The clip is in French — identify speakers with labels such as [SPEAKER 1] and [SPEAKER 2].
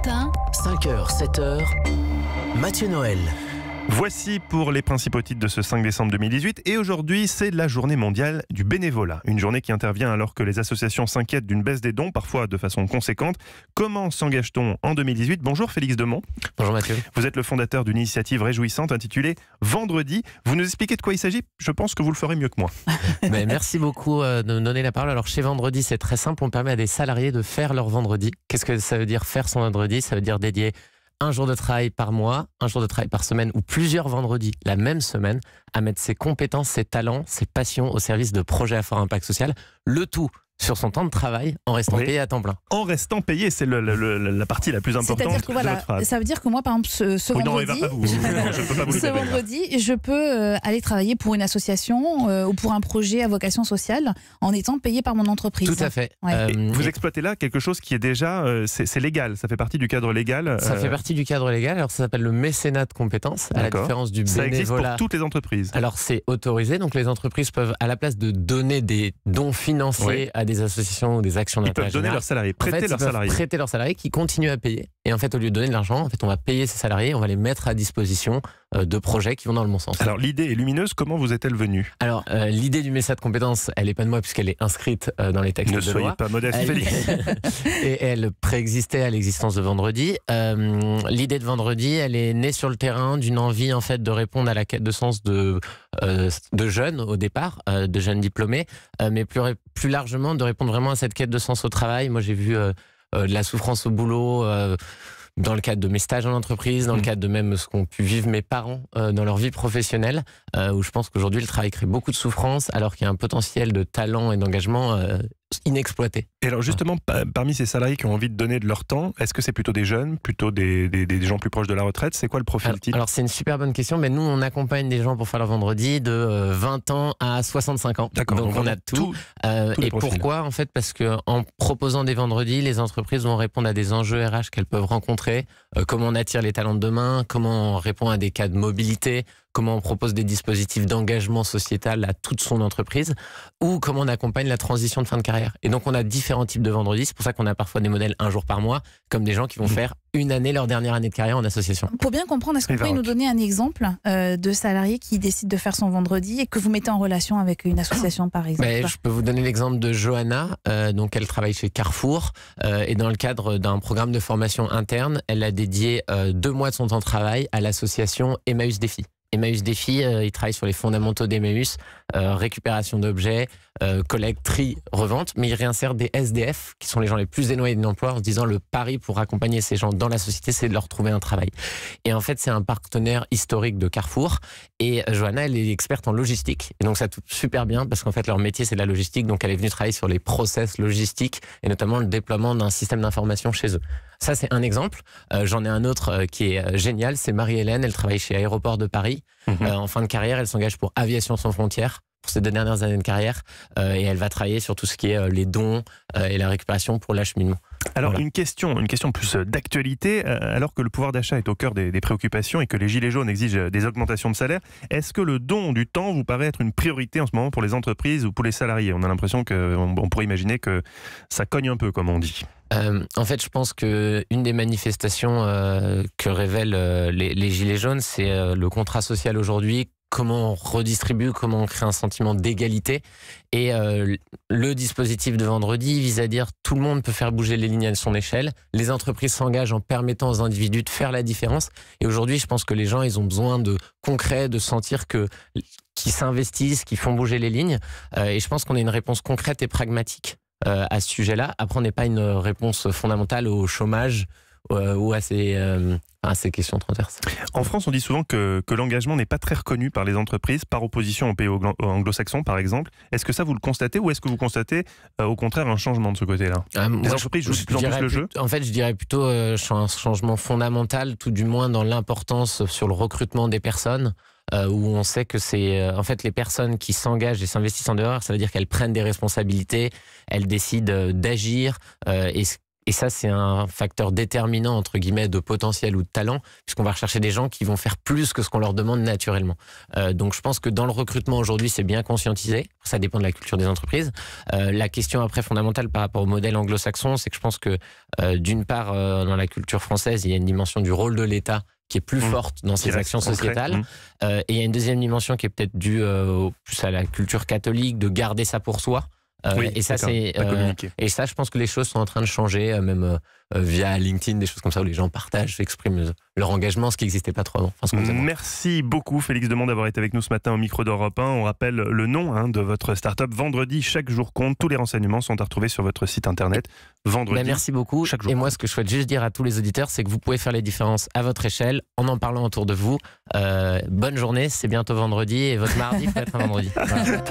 [SPEAKER 1] matin,
[SPEAKER 2] 5h, 7h, Mathieu Noël.
[SPEAKER 3] Voici pour les principaux titres de ce 5 décembre 2018. Et aujourd'hui, c'est la journée mondiale du bénévolat. Une journée qui intervient alors que les associations s'inquiètent d'une baisse des dons, parfois de façon conséquente. Comment s'engage-t-on en 2018 ? Bonjour Félix Demont.
[SPEAKER 2] Bonjour Mathieu.
[SPEAKER 3] Vous êtes le fondateur d'une initiative réjouissante intitulée Vendredi. Vous nous expliquez de quoi il s'agit ? Je pense que vous le ferez mieux que moi.
[SPEAKER 2] Merci beaucoup de me donner la parole. Alors chez Vendredi, c'est très simple. On permet à des salariés de faire leur vendredi. Qu'est-ce que ça veut dire faire son vendredi ? Ça veut dire dédier un jour de travail par mois, un jour de travail par semaine ou plusieurs vendredis la même semaine à mettre ses compétences, ses talents, ses passions au service de projets à fort impact social. Le tout sur son temps de travail en restant payé à temps plein.
[SPEAKER 3] En restant payé, c'est la partie la plus importante.
[SPEAKER 4] C'est-à-dire que voilà, ça veut dire que moi, par exemple, ce vendredi, je peux aller travailler pour une association ou pour un projet à vocation sociale en étant payé par mon entreprise.
[SPEAKER 2] Tout à fait.
[SPEAKER 4] Ouais.
[SPEAKER 3] Vous exploitez là quelque chose qui est déjà, c'est légal, ça fait partie du cadre légal.
[SPEAKER 2] Ça fait partie du cadre légal, alors ça s'appelle le mécénat de compétences, à la différence du bénévolat.
[SPEAKER 3] Ça existe pour toutes les entreprises.
[SPEAKER 2] Alors c'est autorisé, donc les entreprises peuvent, à la place de donner des dons financiers à des associations ou des actions d'intérêt général,
[SPEAKER 3] ils peuvent donner leurs salariés,
[SPEAKER 2] prêter leurs salariés qui continuent à payer. Et en fait, au lieu de donner de l'argent, en fait, on va payer ces salariés, on va les mettre à disposition de projets qui vont dans le bon sens. Alors
[SPEAKER 3] l'idée est lumineuse, comment vous est-elle venue ?
[SPEAKER 2] Alors l'idée du mécénat de compétences, elle n'est pas de moi puisqu'elle est inscrite dans les textes de loi.
[SPEAKER 3] Ne soyez pas modeste, Félix.
[SPEAKER 2] Et elle préexistait à l'existence de Vendredi. L'idée de Vendredi, elle est née sur le terrain d'une envie en fait de répondre à la quête de sens de jeunes au départ, de jeunes diplômés, mais plus largement de répondre vraiment à cette quête de sens au travail. Moi j'ai vu de la souffrance au boulot dans le cadre de mes stages en entreprise, dans le cadre de même ce qu'ont pu vivre mes parents dans leur vie professionnelle, où je pense qu'aujourd'hui le travail crée beaucoup de souffrance alors qu'il y a un potentiel de talent et d'engagement inexploité.
[SPEAKER 3] Et alors justement, parmi ces salariés qui ont envie de donner de leur temps, est-ce que c'est plutôt des jeunes, plutôt des gens plus proches de la retraite ? C'est quoi le profil type ?
[SPEAKER 2] Alors c'est une super bonne question, mais nous on accompagne des gens pour faire leur vendredi de 20 ans à 65 ans.
[SPEAKER 3] D'accord,
[SPEAKER 2] donc on a tout. Et pourquoi ? En fait parce qu'en proposant des vendredis, les entreprises vont répondre à des enjeux RH qu'elles peuvent rencontrer, comment on attire les talents de demain, comment on répond à des cas de mobilité, comment on propose des dispositifs d'engagement sociétal à toute son entreprise, ou comment on accompagne la transition de fin de carrière. Et donc on a différents types de vendredis, c'est pour ça qu'on a parfois des modèles un jour par mois, comme des gens qui vont faire une année, leur dernière année de carrière en association.
[SPEAKER 4] Pour bien comprendre, est-ce que vous pouvez nous donner un exemple de salarié qui décide de faire son vendredi et que vous mettez en relation avec une association par exemple ?
[SPEAKER 2] Je peux vous donner l'exemple de Johanna, donc elle travaille chez Carrefour, et dans le cadre d'un programme de formation interne, elle a dédié 2 mois de son temps de travail à l'association Emmaüs Défi. Emmaüs Défi, il travaille sur les fondamentaux d'Emmaüs, récupération d'objets, collecte, tri, revente, mais il réinsère des SDF, qui sont les gens les plus éloignés de l'emploi, en se disant le pari pour accompagner ces gens dans la société, c'est de leur trouver un travail. Et en fait, c'est un partenaire historique de Carrefour, et Johanna, elle est experte en logistique, et donc ça touche super bien, parce qu'en fait, leur métier, c'est la logistique, donc elle est venue travailler sur les process logistiques, et notamment le déploiement d'un système d'information chez eux. Ça, c'est un exemple. J'en ai un autre qui est génial, c'est Marie-Hélène, elle travaille chez Aéroports de Paris. En fin de carrière, elle s'engage pour Aviation sans frontières pour ses 2 dernières années de carrière, et elle va travailler sur tout ce qui est les dons et la récupération pour l'acheminement.
[SPEAKER 3] Alors
[SPEAKER 2] voilà.
[SPEAKER 3] une question plus d'actualité, alors que le pouvoir d'achat est au cœur des préoccupations et que les gilets jaunes exigent des augmentations de salaire, est-ce que le don du temps vous paraît être une priorité en ce moment pour les entreprises ou pour les salariés ? On a l'impression qu'on pourrait imaginer que ça cogne un peu, comme on dit.
[SPEAKER 2] En fait, je pense qu'une des manifestations que révèlent les gilets jaunes, c'est le contrat social aujourd'hui. Comment on redistribue, comment on crée un sentiment d'égalité. Et le dispositif de vendredi vise à dire tout le monde peut faire bouger les lignes à son échelle. Les entreprises s'engagent en permettant aux individus de faire la différence. Et aujourd'hui, je pense que les gens, ils ont besoin de concret, de sentir qu'ils s'investissent, qu'ils font bouger les lignes. Et je pense qu'on a une réponse concrète et pragmatique à ce sujet-là. Après, on n'est pas une réponse fondamentale au chômage ou à ces questions transverses.
[SPEAKER 3] En France, on dit souvent que l'engagement n'est pas très reconnu par les entreprises, par opposition aux pays anglo-saxons, par exemple. Est-ce que ça, vous le constatez, ou est-ce que vous constatez, au contraire, un changement de ce côté-là ? Les entreprises jouent de plus en plus le jeu ?
[SPEAKER 2] En fait, je dirais plutôt un changement fondamental, tout du moins dans l'importance sur le recrutement des personnes, où on sait que c'est en fait les personnes qui s'engagent et s'investissent en dehors, ça veut dire qu'elles prennent des responsabilités, elles décident d'agir, et Et ça, c'est un facteur déterminant, entre guillemets, de potentiel ou de talent, puisqu'on va rechercher des gens qui vont faire plus que ce qu'on leur demande naturellement. Donc je pense que dans le recrutement aujourd'hui, c'est bien conscientisé. Ça dépend de la culture des entreprises. La question après fondamentale par rapport au modèle anglo-saxon, c'est que je pense que d'une part, dans la culture française, il y a une dimension du rôle de l'État qui est plus forte dans ses actions sociétales. Et il y a une deuxième dimension qui est peut-être due plus à la culture catholique, de garder ça pour soi. Et ça, je pense que les choses sont en train de changer, même via LinkedIn, des choses comme ça où les gens partagent, expriment leur engagement, ce qui n'existait pas trop avant.
[SPEAKER 3] Merci beaucoup Félix Demond d'avoir été avec nous ce matin au micro d'Europe 1. On rappelle le nom de votre start-up, Vendredi, chaque jour compte. Tous les renseignements sont à retrouver sur votre site internet. Vendredi.
[SPEAKER 2] Merci beaucoup. Et moi, ce que je souhaite juste dire à tous les auditeurs, c'est que vous pouvez faire les différences à votre échelle en parlant autour de vous. Bonne journée, c'est bientôt vendredi et votre mardi peut être un vendredi. Voilà.